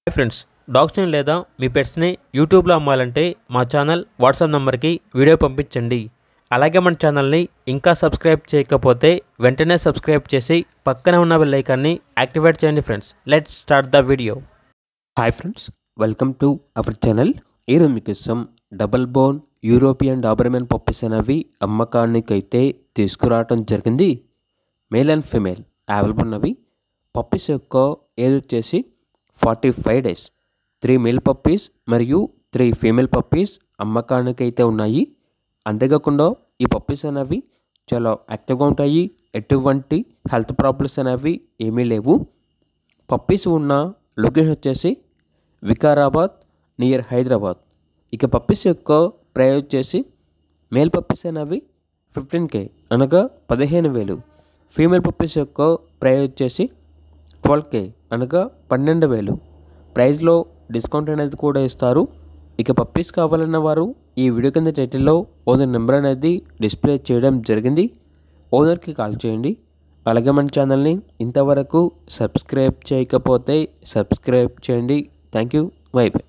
Hi friends, డాగ్స్ని లేదా మీ పెట్స్ని యూట్యూబ్లో అమ్మాలంటే మా ఛానల్ వాట్సాప్ నెంబర్కి వీడియో పంపించండి. అలాగే మన ఛానల్ని ఇంకా సబ్స్క్రైబ్ చేయకపోతే వెంటనే సబ్స్క్రైబ్ చేసి పక్కనే ఉన్న బెల్ ఐకాన్ని యాక్టివేట్ చేయండి. Friends, let's start the video. Hi friends, welcome to our channel. ఈరోజు మీకోసం double bone European Doberman puppies అనేవి అమ్మకానికైతే తీసుకురావడం జరిగింది. మేల్ అండ్ ఫీమేల్ అవైలబుల్ ఉన్నవి. పప్పీస్ యొక్క ఏజ్ వచ్చేసి 45 days. 3 మేల్ పప్పీస్ మరియు 3 ఫీమేల్ పప్పీస్ అమ్మకానికైతే ఉన్నాయి. అంతేకాకుండా ఈ పప్పీస్ అనేవి చాలా యాక్టివ్గా ఉంటాయి. ఎటువంటి హెల్త్ ప్రాబ్లమ్స్ అనేవి ఏమీ లేవు. పప్పీస్ ఉన్న లొకేషన్ వచ్చేసి వికారాబాద్ నియర్ హైదరాబాద్. ఇక పప్పీస్ యొక్క ప్రైస్ వచ్చేసి మేల్ పప్పీస్ అనేవి 15K అనగా 15,000. ఫీమేల్ పప్పీస్ యొక్క ప్రైస్ వచ్చేసి 12K అనగా 12,000. ప్రైస్లో డిస్కౌంట్ అనేది కూడా ఇస్తారు. ఇక పప్పీస్ కావాలన్న వారు ఈ వీడియో కింద టైటిల్లో ఓనర్ నెంబర్ అనేది డిస్ప్లే చేయడం జరిగింది. ఓనర్కి కాల్ చేయండి. అలాగే మన ఛానల్ని ఇంతవరకు సబ్స్క్రైబ్ చేయకపోతే సబ్స్క్రైబ్ చేయండి. Thank you. By by.